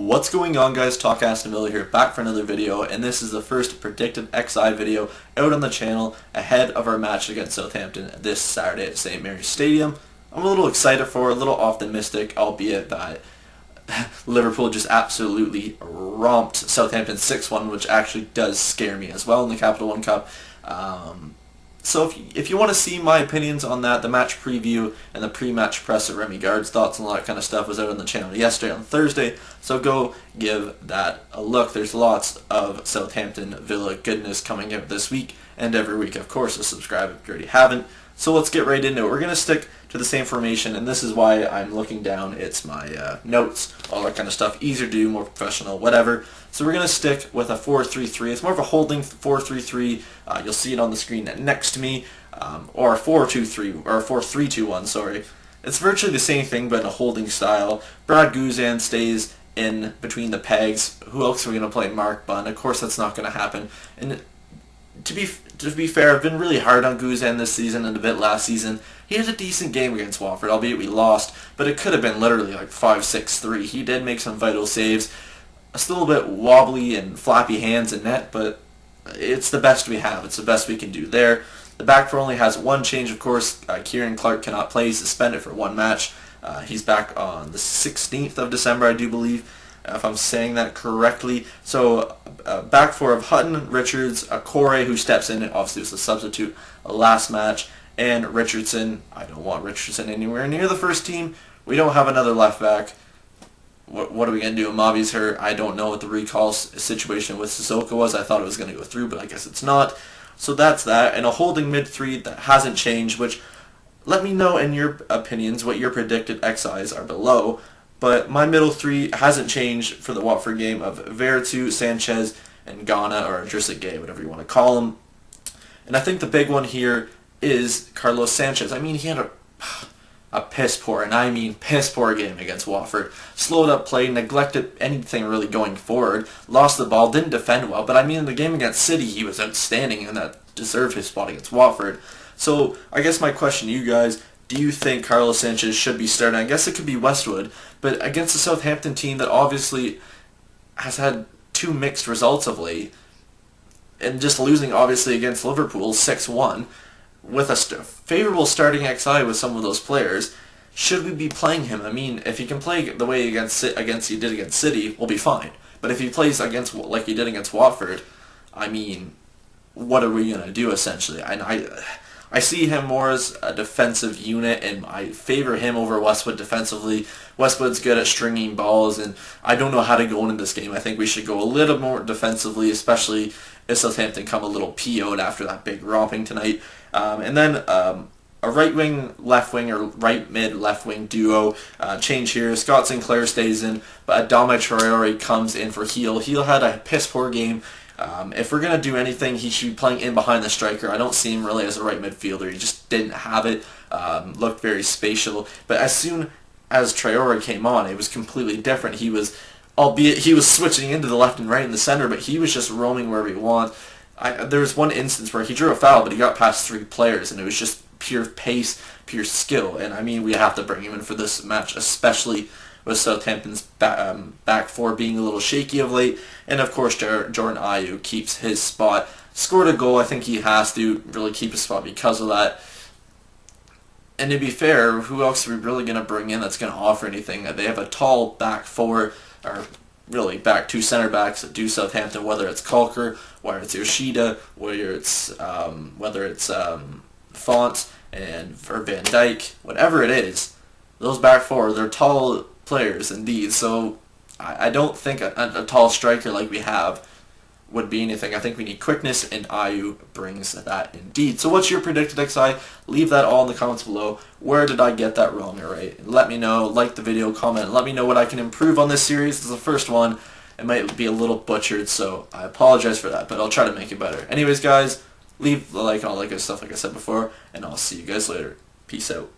What's going on, guys? TalkAstonVilla here, back for another video, and this is the first predicted XI video out on the channel ahead of our match against Southampton this Saturday at St. Mary's Stadium. I'm a little excited for it, a little optimistic, albeit that Liverpool just absolutely romped Southampton 6-1, which actually does scare me as well in the Capital One Cup. So if you want to see my opinions on that, the match preview and the pre-match press at Remy Gard's thoughts and all that kind of stuff was out on the channel yesterday on Thursday, so go give that a look. There's lots of Southampton Villa goodness coming out this week and every week, of course, so subscribe if you already haven't. So let's get right into it. We're going to stick to the same formation, and this is why I'm looking down. It's my notes, all that kind of stuff. Easier to do, more professional, whatever. So we're going to stick with a 4-3-3. It's more of a holding 4-3-3. You'll see it on the screen next to me, or a 4-2-3, or a 4-3-2-1, sorry. It's virtually the same thing, but in a holding style. Brad Guzan stays in between the pegs. Who else are we going to play? Mark Bunn. Of course, that's not going to happen. And to be fair, I've been really hard on Guzan this season and a bit last season. He had a decent game against Watford, albeit we lost, but it could have been literally like 5-6-3. He did make some vital saves. Still a bit wobbly and flappy hands in net, but it's the best we have. It's the best we can do there. The back four only has one change, of course. Kieran Clark cannot play. He's suspended for one match. He's back on the 16th of December, I do believe, if I'm saying that correctly. So back four of Hutton, Richards, Corey, who steps in, obviously was a substitute last match, and Richardson. I don't want Richardson anywhere near the first team. We don't have another left back. What are we going to do? Mavi's hurt. I don't know what the recall situation with Sissoko was. I thought it was going to go through, but I guess it's not. So that's that. And a holding mid three that hasn't changed, which let me know in your opinions what your predicted XIs are below. But my middle three hasn't changed for the Watford game of Veretout, Sanchez, and Ghana, or Trezeguet, whatever you want to call him. And I think the big one here is Carlos Sanchez. I mean, he had a piss poor, and I mean piss poor game against Watford. Slowed up play, neglected anything really going forward, lost the ball, didn't defend well, but I mean in the game against City he was outstanding and that deserved his spot against Watford. So I guess my question to you guys, do you think Carlos Sanchez should be starting? I guess it could be Westwood, but against the Southampton team that obviously has had two mixed results of late, and just losing obviously against Liverpool 6-1, with a favorable starting XI with some of those players, should we be playing him? I mean, if he can play the way he did against City, we'll be fine. But if he plays against like he did against Watford, I mean, what are we gonna do essentially? I see him more as a defensive unit, and I favor him over Westwood defensively. Westwood's good at stringing balls, and I don't know how to go into this game. I think we should go a little more defensively, especially if Southampton come a little PO'd after that big romping tonight. And then a right wing, left wing, or right mid, left wing duo change here. Scott Sinclair stays in, but Adama Traore comes in for Heel. Heel had a piss poor game. If we're going to do anything, he should be playing in behind the striker. I don't see him really as a right midfielder. He just didn't have it. Looked very spatial. But as soon as Traore came on, it was completely different. He was, albeit he was switching into the left and right in the center, but he was just roaming wherever he wanted. There was one instance where he drew a foul, but he got past three players, and it was just pure pace, pure skill. And I mean, we have to bring him in for this match, especially with Southampton's back four being a little shaky of late. And of course, Jordan Ayew keeps his spot. Scored a goal. I think he has to really keep his spot because of that. And to be fair, who else are we really going to bring in that's going to offer anything? They have a tall back four, or really back two center backs that do Southampton, whether it's Kalker, whether it's Yoshida, whether it's Font or Van Dijk, whatever it is. Those back four, they're tall players indeed. So I don't think a tall striker like we have would be anything. I think we need quickness, and Ayew brings that indeed. So what's your predicted XI? Leave that all in the comments below. Where did I get that wrong or right? Let me know. Like the video, comment. Let me know what I can improve on this series. This is the first one. It might be a little butchered, so I apologize for that, but I'll try to make it better. Anyways, guys, leave the like and all that good stuff like I said before, and I'll see you guys later. Peace out.